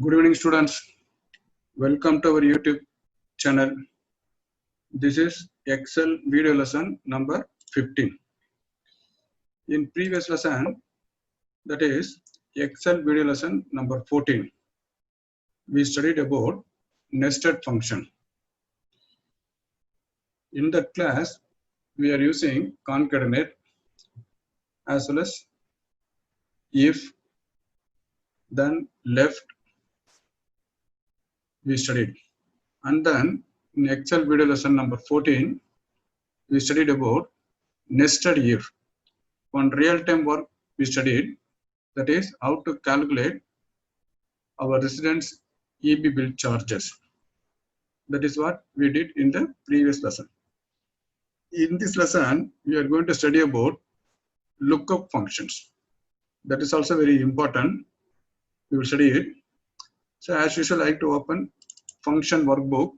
Good evening, students. Welcome to our YouTube channel. This is Excel video lesson number 15. In previous lesson, that is Excel video lesson number 14, we studied about nested function. In that class, we are using concatenate as well as if, then left we studied. And then in Excel video lesson number 14, we studied about nested if. One real-time work we studied, that is how to calculate our residents' EB bill charges. That is what we did in the previous lesson. In this lesson, we are going to study about lookup functions. That is also very important. We will study it. So as usual, I like to open function workbook.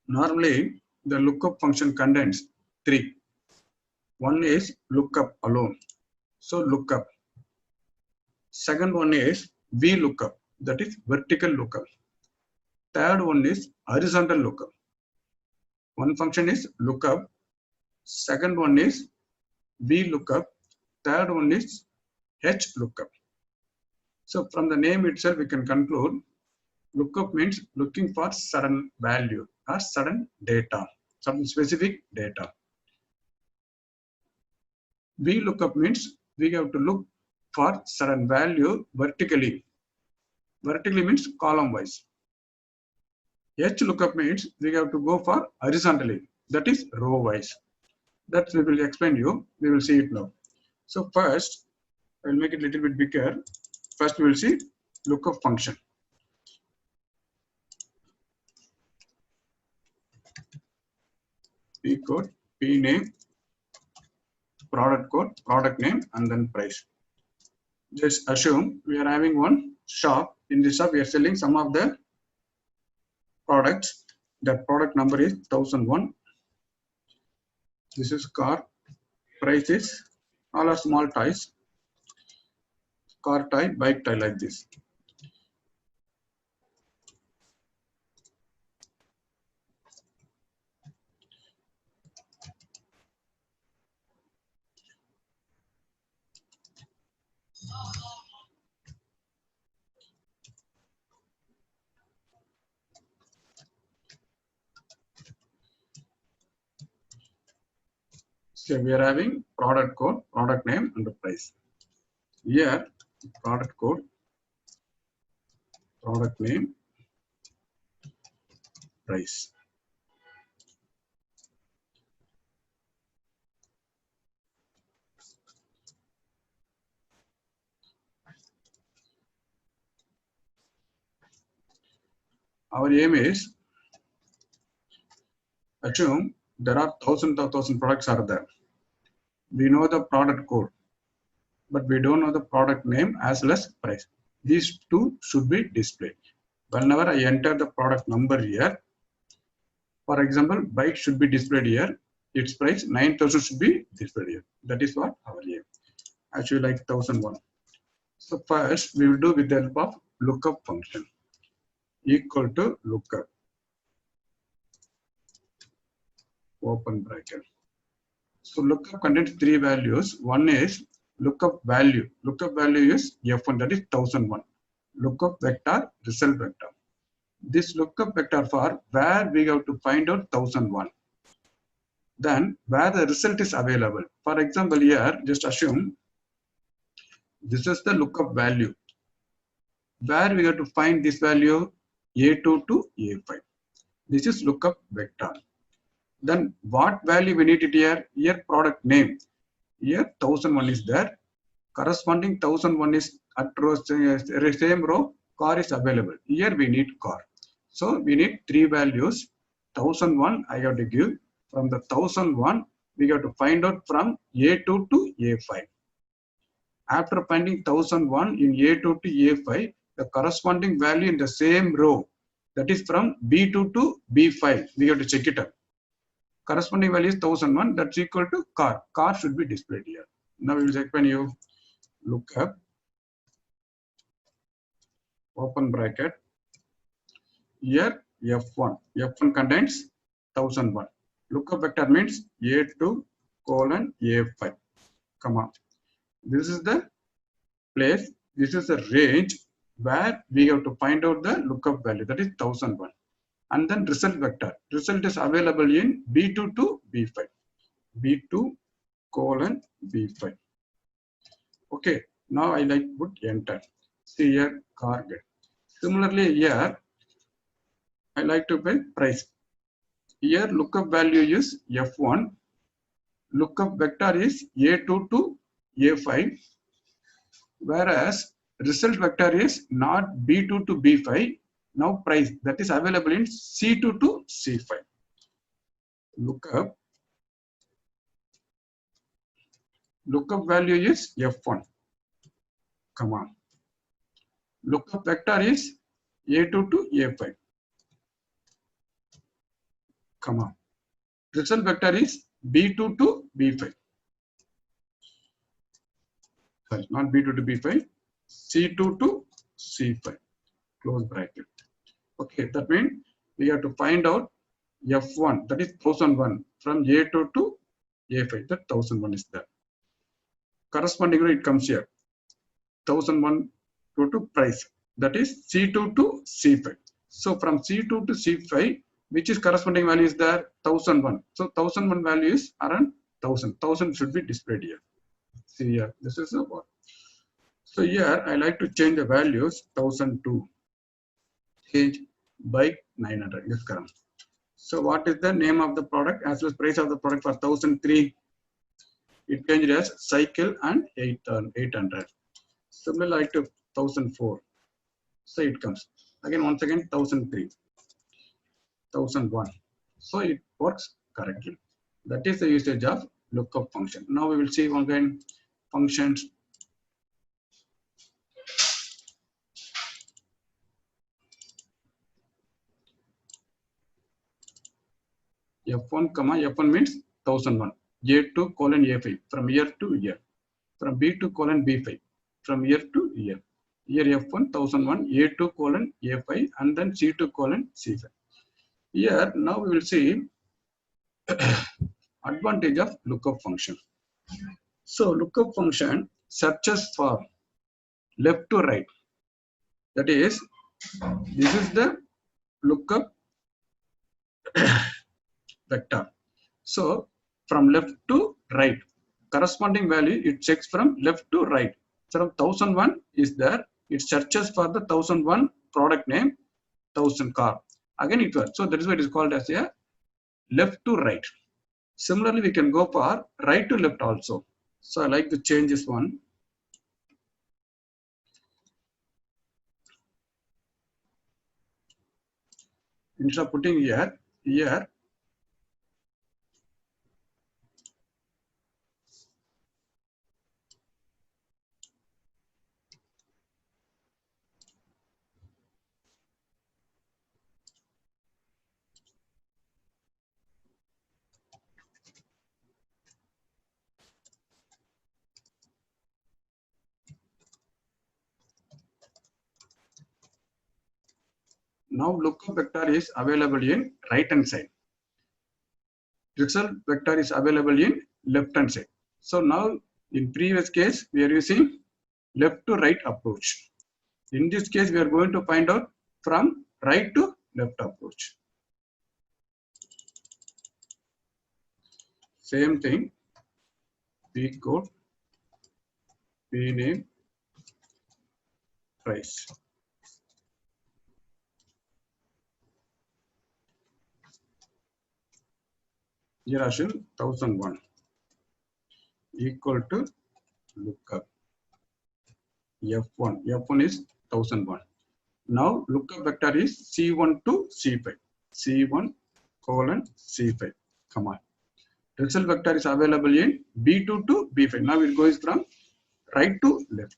Normally, the lookup function contains three. One is lookup alone. So lookup. Second one is VLOOKUP, that is vertical lookup. Third one is horizontal lookup. One function is lookup. Second one is VLOOKUP. Third one is HLOOKUP. So from the name itself, we can conclude lookup means looking for certain value or certain data, some specific data. VLOOKUP means we have to look for certain value vertically. Vertically means column wise. HLOOKUP means we have to go for horizontally, that is row wise. That we will explain you. We will see it now. So first, I will make it a little bit bigger. First, we will see lookup function. P code, P name, product code, product name, and then price. Just assume we are having one shop. In this shop, we are selling some of the products. The product number is 1001. This is car. Price is all are small toys. Car toy, bike toy, like this. So we are having product code, product name, and the price. Here, product code, product name, price. Our aim is, assume there are thousands of products are there. We know the product code, but we don't know the product name as well as price. These two should be displayed. Whenever I enter the product number here, for example, bike should be displayed here. Its price 9,000 should be displayed here. That is what our aim. Actually, like 1001. So first, we will do with the help of lookup function. Equal to lookup. Open bracket. So lookup contains three values. One is lookup value. Lookup value is F1, that is 1001. Lookup vector, result vector. This lookup vector for where we have to find out 1001. Then where the result is available. For example, here, just assume this is the lookup value. Where we have to find this value, A2 to A5. This is lookup vector. Then what value we need it here? Here product name. Here 1001 is there. Corresponding 1001 is at row, same row, car is available. Here we need car. So we need three values. 1001 I have to give. From the 1001, we have to find out from A2 to A5. After finding 1001 in A2 to A5, the corresponding value in the same row, that is from B2 to B5, we have to check it out. Corresponding value is 1001, that's equal to car. Car should be displayed here. Now we will explain you lookup open bracket. Here F1. F1 contains 1001. Lookup vector means A2 colon A5, comma. This is the place, this is the range where we have to find out the lookup value, that is 1001. And then result vector. Result is available in B2 to B5. B2 colon B5. Okay, now I like put enter. See here, car get. Similarly, here I like to put price. Here lookup value is F1. Lookup vector is A2 to A5. Whereas result vector is not B2 to B5. Now price that is available in C2 to C5. Lookup value is F1, comma. Lookup vector is A2 to A5, comma. Result vector is B2 to B5. Sorry, not B2 to B5, C2 to C5, close bracket. Okay, that means we have to find out F1, that is 1001, from A2 to A5, that 1001 is there. Correspondingly, it comes here, 1001 to price, that is C2 to C5. So from C2 to C5, which is corresponding value is there, 1001. So 1001 value is around 1000. 1000 should be displayed here. See here, this is the one. So here I like to change the values 1002, change by 900. Yes, correct. So what is the name of the product as well as price of the product for 1003? It changed as cycle and 800. Similar like to 1004. So it comes again once again 1003, 1001. So it works correctly. That is the usage of lookup function. Now we will see one again functions. F1 comma F1 means 1001. A2 colon A5 from year to year. From B2 colon B5 from year to year. Here F1 1001, A2 colon A5 and then C2 colon C5. Here now we will see advantage of lookup function. So lookup function searches for left to right. That is, this is the lookup vector. So from left to right, corresponding value it checks from left to right. So 1001 is there. It searches for the 1001 product name, 1000 car. Again it works. So that is why it is called as a left to right. Similarly, we can go for right to left also. So I like to change this one. Instead of putting here, now lookup vector is available in right hand side. Result vector is available in left hand side. So now in previous case we are using left to right approach. In this case we are going to find out from right to left approach. Same thing, P code, P name, price. Here I show 1001 equal to lookup F1. F1 is 1001. Now lookup vector is C1 to C5. C1 colon C5, comma. Result vector is available in B2 to B5. Now it goes from right to left.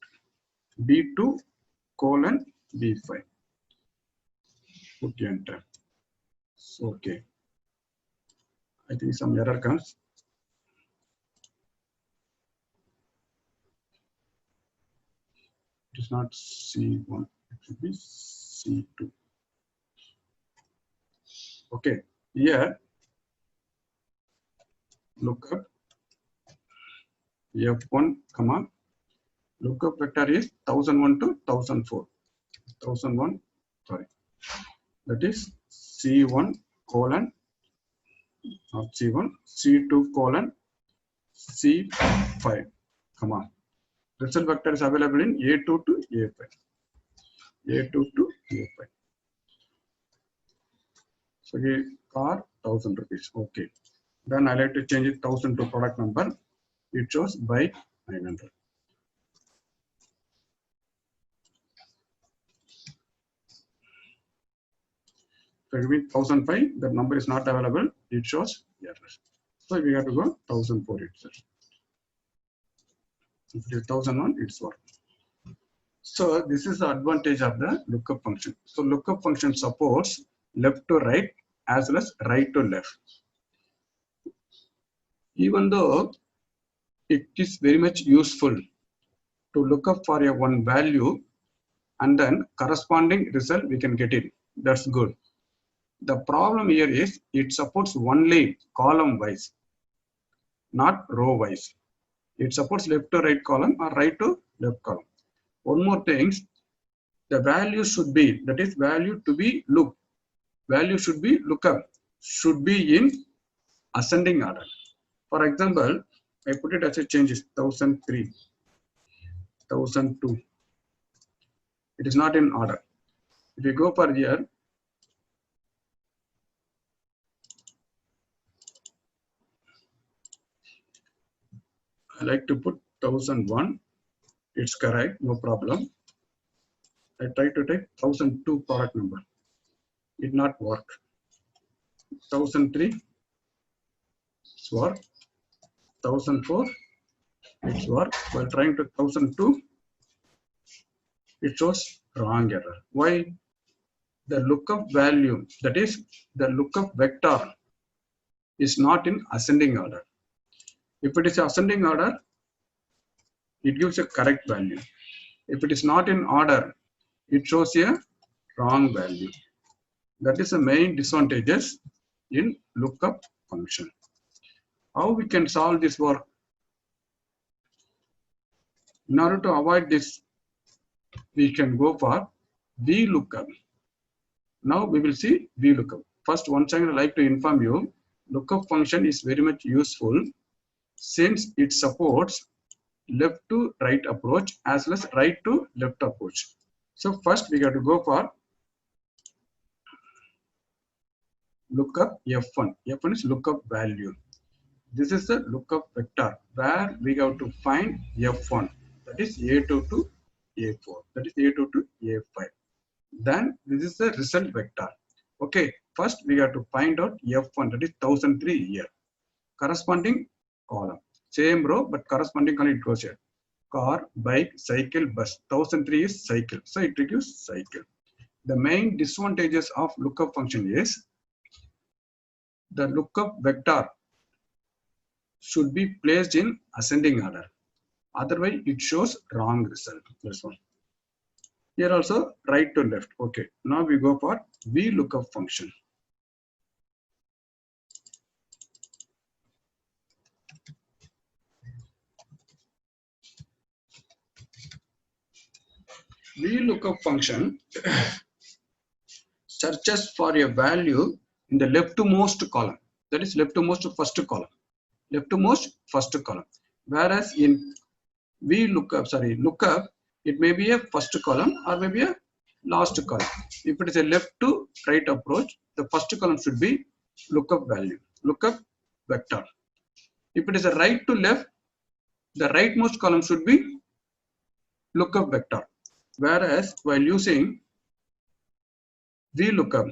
B2 colon B5. Put enter. So, okay. I think some error comes. It is not C1. It should be C2. Okay, here lookup F1, comma, lookup vector is 1001 to 1004. 1001, sorry, that is C1 colon, not C1, C2 colon, C5, comma. Result vector is available in A2 to A5. A2 to A5. So here car 1000 rupees. Okay. Then I like to change it 1000 to product number. It shows bike 900. So it means 1005, the number is not available, it shows error. So we have to go 1004 itself. If it is 1001, it's work. So this is the advantage of the lookup function. So lookup function supports left to right as well as right to left. Even though it is very much useful to look up for a one value and then corresponding result we can get it. That's good. The problem here is it supports only column wise, not row wise. It supports left to right column or right to left column. One more thing, the value should be, that is value to be looked, value should be lookup, should be in ascending order. For example, I put it as a changes 1003, 1002. It is not in order. If you go for here, I like to put 1001. It's correct, no problem. I try to take 1002 product number. It not work. 1003, it's work. 1004, it's work. While trying to 1002, it shows wrong error. Why? The lookup value, that is the lookup vector, is not in ascending order. If it is ascending order, it gives a correct value. If it is not in order, it shows a wrong value. That is the main disadvantages in lookup function. How we can solve this work? In order to avoid this, we can go for VLOOKUP. Now we will see VLOOKUP. First, once again, I like to inform you, lookup function is very much useful since it supports left to right approach as well as right to left approach. So first we got to go for lookup F1. F1 is lookup value. This is the lookup vector where we have to find F1, that is A2 to A4, that is A2 to A5. Then this is the result vector. Okay, first we have to find out F1, that is 1003 here. Corresponding column, same row but corresponding column it goes here. Car, bike, cycle, bus. 1003 is cycle, so it reduces cycle. The main disadvantages of lookup function is the lookup vector should be placed in ascending order. Otherwise, it shows wrong result. This one. Here also right to left. Okay. Now we go for VLOOKUP function. VLOOKUP function searches for a value in the leftmost column. That is leftmost first column. Leftmost first column. Whereas in lookup, it may be a first column or maybe a last column. If it is a left to right approach, the first column should be lookup value, lookup vector. If it is a right to left, the rightmost column should be lookup vector. Whereas while using VLOOKUP,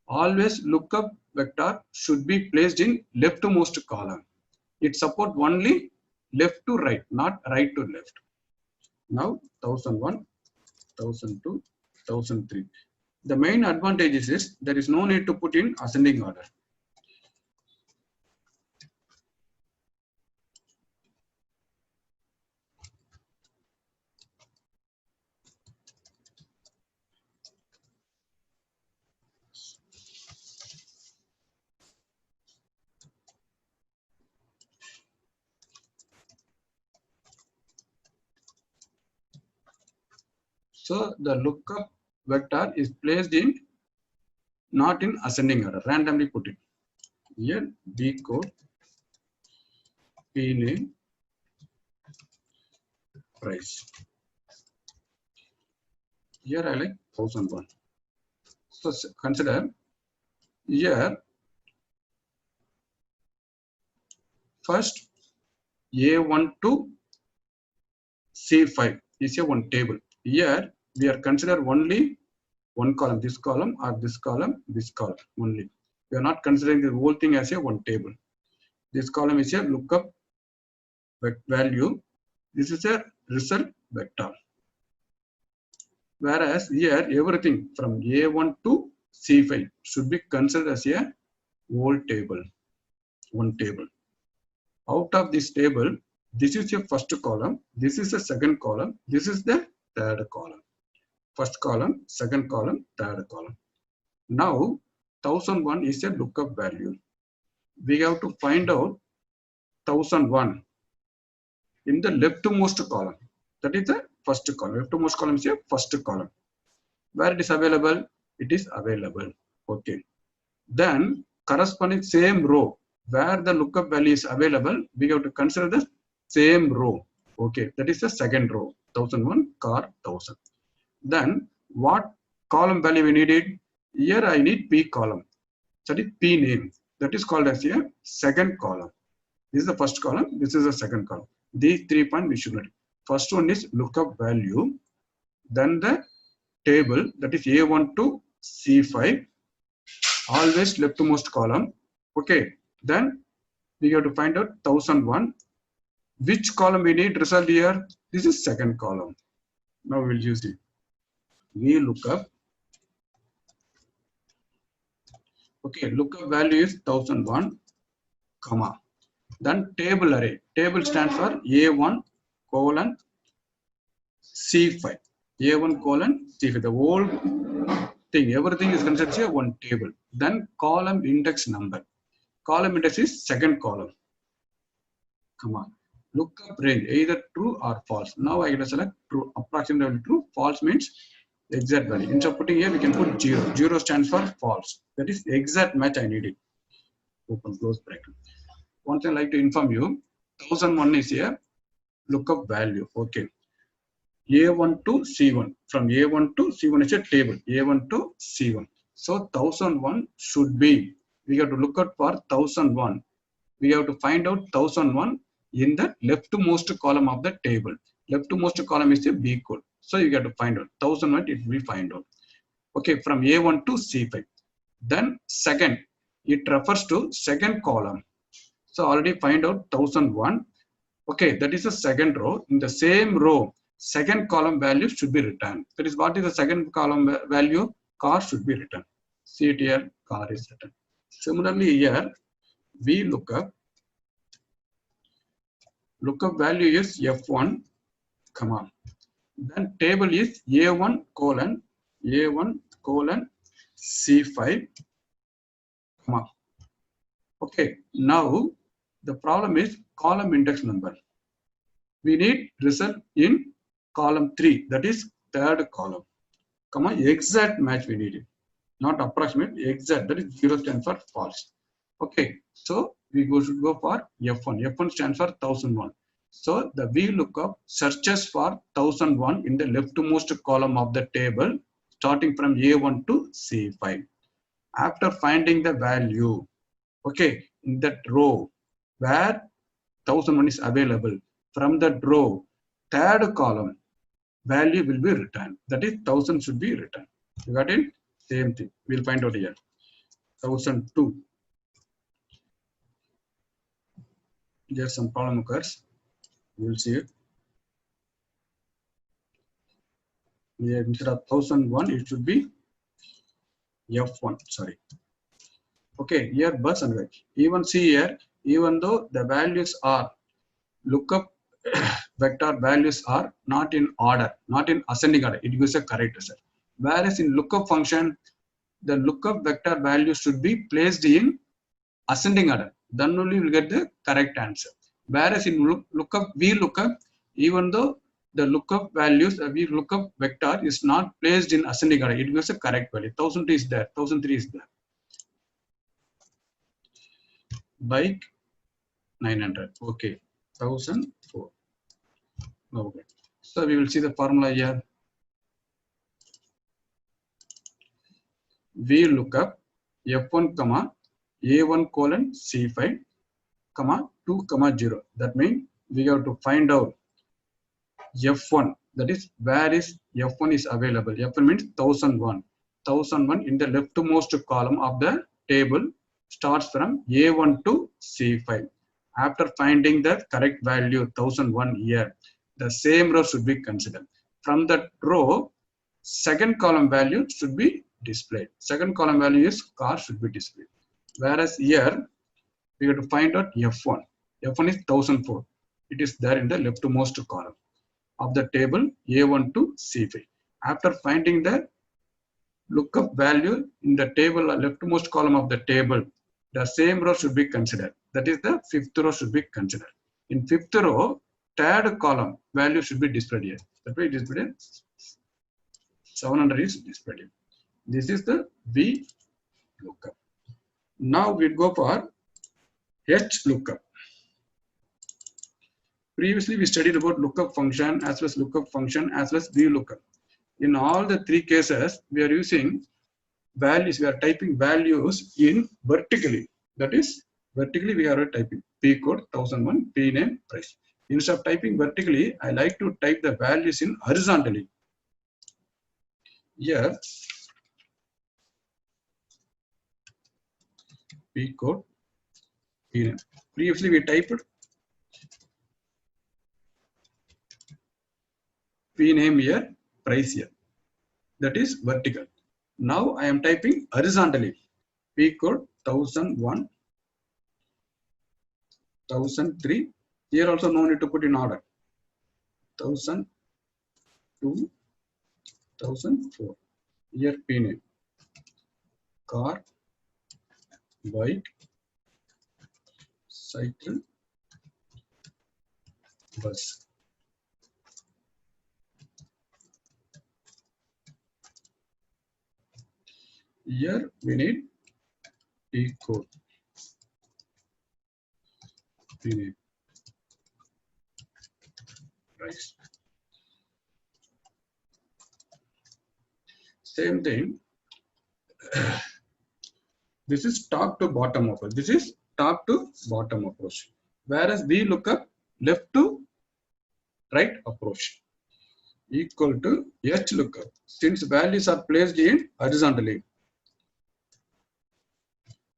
always lookup vector should be placed in leftmost column. It supports only left to right, not right to left. Now 1001, 1002, 1003. The main advantage is there is no need to put in ascending order. So the lookup vector is placed in not in ascending order, randomly put it. Here B code, P name, price. Here I like 1001. So consider here first A1 to C5 is a one table. Here we are consider only one column, this column or this column, this column only. We are not considering the whole thing as a one table. This column is a lookup value. This is a result vector. Whereas here everything from A1 to C5 should be considered as a whole table, one table. Out of this table, this is your first column, this is the second column, this is the third column. First column, second column, third column. Now 1001 is a lookup value. We have to find out 1001 in the leftmost column. That is the first column. Leftmost column is a first column. Where it is available? It is available. Okay. Then corresponding same row where the lookup value is available, we have to consider the same row. Okay, that is the second row, 1001 car 1000. Then what column value we needed? Here I need P column. That is P name. That is called as a second column. This is the first column. This is the second column. These 3 points we should know. First one is lookup value. Then the table, that is A1 to C5. Always leftmost column. Okay. Then we have to find out 1001. Which column we need result here? This is second column. Now we will use it. We look up. Okay, lookup value is 1001, comma. Then table array. Table stands for A1 colon C5. A1 colon C5. The whole thing, everything is considered as one table. Then column index number. Column index is second column. Come on. Lookup range, either true or false. Now I get to select true, approximately true. False means exact value. Instead of putting here, we can put 0. 0 stands for false. That is exact match I needed. Open, close bracket. One thing I like to inform you, 1001 is here. Lookup value. Okay. A1 to C1. From A1 to C1 is a table. A1 to C1. So 1001 should be. We have to look out for 1001. We have to find out 1001 in the leftmost column of the table. Leftmost column is a B code. So you have to find out 1001. It will find out. Okay, from A1 to C5. Then second, it refers to second column. So already find out 1001. Okay, that is the second row. In the same row, second column value should be returned. That is what is the second column value? Car should be returned. See it here, car is returned. Similarly here, we look up value is F1, comma. Then table is A1 colon C5, comma. Okay, now the problem is column index number. We need result in column 3, that is third column, comma, exact match we need it. Not approximate, exact, that is 0 stands for false. Okay, so we should go for F1. F1 stands for 1001. So the VLOOKUP searches for 1001 in the leftmost column of the table, starting from A1 to C5. After finding the value, okay, in that row where 1001 is available, from that row, third column value will be returned. That is 1000 should be returned. You got it? Same thing. We'll find out here. 1002. Here some problem occurs. You will see it. Here, instead of 1001, it should be F1. Sorry. Okay, here bus and wedge. Even see here, even though the values are lookup vector values are not in order, not in ascending order, it gives a correct result. Whereas in lookup function, the lookup vector value should be placed in ascending order. Then only you will get the correct answer. Whereas in lookup, VLOOKUP, even though the lookup values, we lookup vector is not placed in ascending order. It gives a correct value. 1002 is there, 1003 is there. Bike 900. Okay, 1004. Okay. So we will see the formula here. We look up F1 comma A1 colon C5 comma 2 comma 0. That means we have to find out F1, that is where is F1 is available. F1 means 1001. 1001 in the leftmost column of the table starts from A1 to C5. After finding the correct value 1001 here, the same row should be considered. From that row, second column value should be displayed. Second column value is car should be displayed. Whereas here, we have to find out F1. F1 is 1004. It is there in the leftmost column of the table A1 to C5. After finding the lookup value in the table, leftmost column of the table, the same row should be considered. That is the fifth row should be considered. In fifth row, third column value should be displayed here. That way it is displayed. 700 is displayed here. This is the V lookup. Now we go for H lookup. Previously we studied about lookup function as well as lookup function as well as V lookup. In all the three cases, we are using values, we are typing values in vertically. That is, vertically we are typing P code 1001, P name, price. Instead of typing vertically, I like to type the values in horizontally. Here, P code, P name. Previously we typed P name here, price here. That is vertical. Now I am typing horizontally. P code 1001, 1003. Here also no need to put in order. 1002, 1004. Here P name. Car, bike, cycle, bus. Here we need P code. P name. Price. Same thing. This is top to bottom approach. This is top to bottom approach. Whereas we look up left to right approach. Equal to H lookup. Since values are placed in horizontally,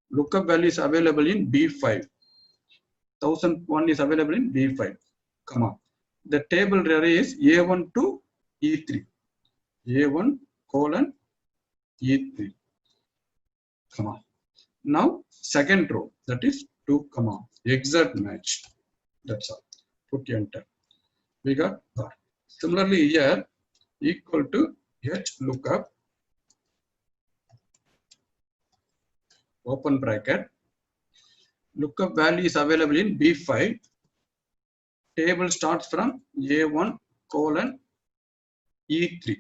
lookup value is available in B5. 1001 is available in B5, comma. The table array is A1 to E3. A1 colon E3, comma. Now, second row, that is 2, comma, exact match. That's all. Put enter. We got car. Similarly, here, equal to H lookup, open bracket. Lookup value is available in B5. Table starts from A1 colon E3.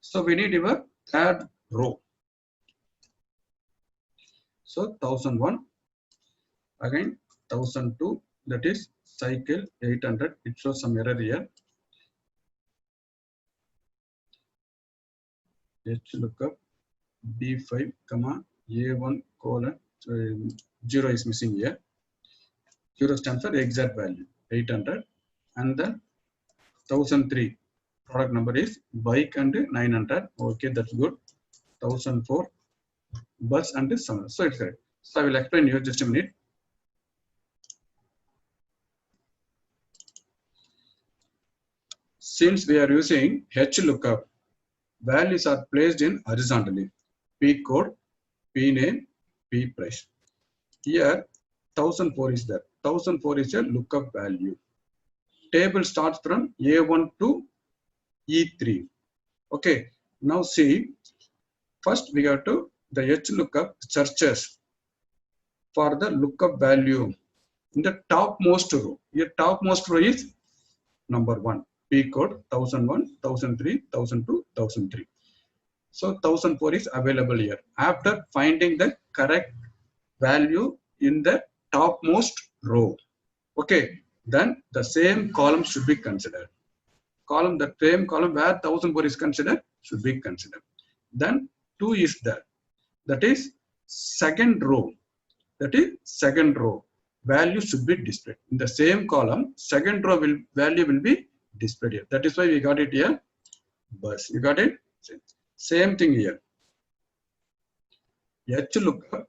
So we need your third row. So 1001, again 1002, that is cycle 800. It shows some error here. H lookup B5, comma A1 colon 0 is missing here. 0 stands for exact value 800, and then 1003 product number is bike and 900. Okay, that's good. 1004 bus and summer. So it's correct. So I will explain you just a minute. Since we are using H lookup, values are placed in horizontally. P code, P name, P price. Here 1004 is there. 1004 is a lookup value. Table starts from A1 to E3. Okay. Now see, first we have to the H lookup searches for the lookup value in the topmost row. Your topmost row is number 1. P code 1001, 1003, 1002, 1003. So 1004 is available here. After finding the correct value in the topmost row, okay, then the same column should be considered. The same column where 1004 is considered should be considered. Then 2 is there. That is second row. Value should be displayed in the same column. Second row value will be displayed here. That is why we got it here. Bus. You got it? Same thing here. HLOOKUP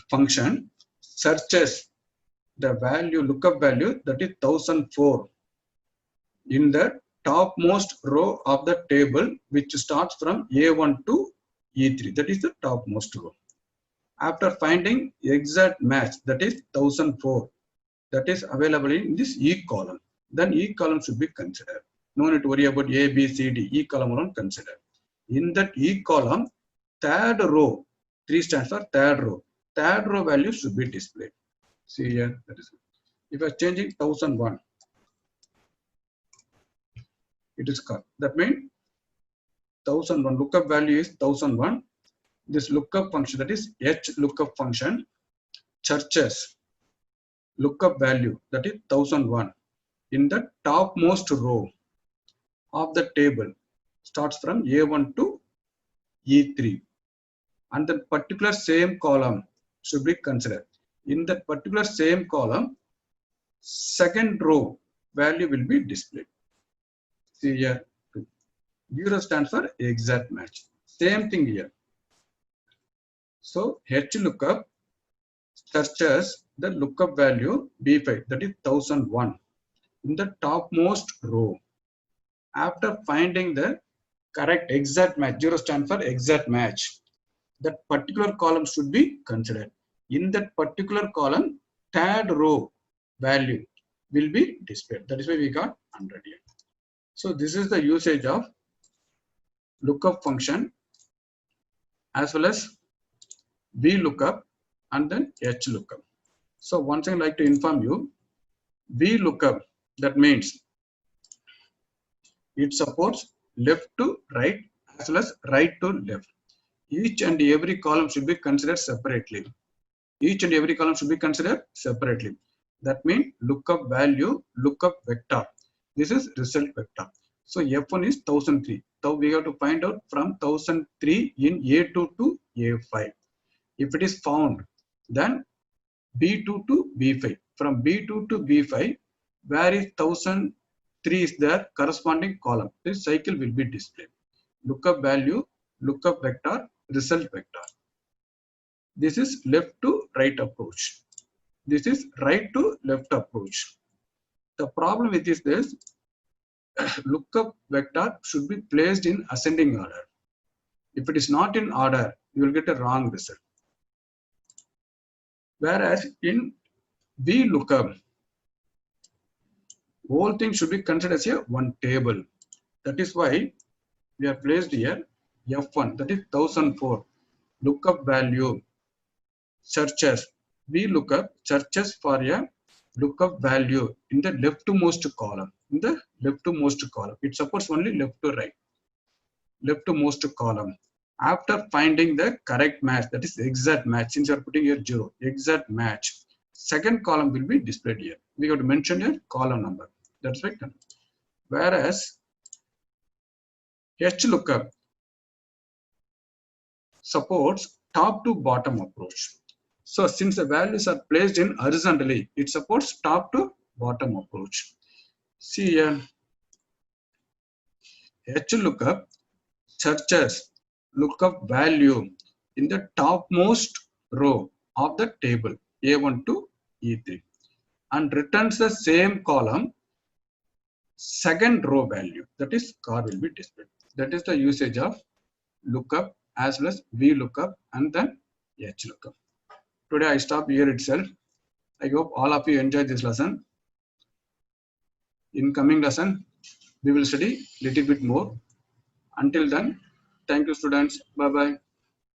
function searches the lookup value, that is 1004, in the topmost row of the table, which starts from A1 to E3. That is the topmost row. After finding exact match, that is 1004, that is available in this E column, then E column should be considered. No need to worry about A, B, C, D. E column alone consider. In that E column, third row, 3 stands for third row. Third row value should be displayed. See here, that is. If I are changing 1001, it is cut. That means 1001 lookup value is 1001. This lookup function, that is HLOOKUP function, searches lookup value, that is 1001, in the topmost row of the table, starts from A1 to E3, and the particular same column should be considered. In that particular same column, second row value will be displayed. See here, 0 stands for exact match. Same thing here. So HLOOKUP searches the lookup value B5, that is 1001, in the topmost row. After finding the correct exact match, 0 stands for exact match, that particular column should be considered. In that particular column, third row value will be displayed. That is why we got 100 here. So this is the usage of lookup function as well as VLOOKUP and then HLOOKUP. So once I like to inform you, VLOOKUP, that means it supports left to right as well as right to left. Each and every column should be considered separately. That means lookup value, lookup vector. This is result vector. So F1 is 1003. So we have to find out from 1003 in A2 to A5. If it is found, then B2 to B5. From B2 to B5, where is 1003 is there, corresponding column. This cycle will be displayed. Lookup value, lookup vector, result vector. This is left to right approach. This is right to left approach. The problem with this is lookup vector should be placed in ascending order. If it is not in order, you will get a wrong result. Whereas in VLOOKUP, whole thing should be considered as a one table. That is why we are placed here F1, that is 1004. Lookup value searches. VLOOKUP searches for a lookup value in the leftmost column. It supports only left to right. Leftmost column. After finding the correct match, that is exact match, since you are putting here 0, exact match, second column will be displayed here. We have to mention a column number. That's right. Whereas HLOOKUP supports top to bottom approach. So since the values are placed in horizontally, it supports top to bottom approach. See here, HLOOKUP searches lookup value in the topmost row of the table A1 to E3 and returns the same column second row value, that is car will be displayed. That is the usage of lookup as well as VLOOKUP and then HLOOKUP. Today I stop here itself. I hope all of you enjoyed this lesson. In coming lesson, we will study little bit more. Until then, thank you students. Bye bye.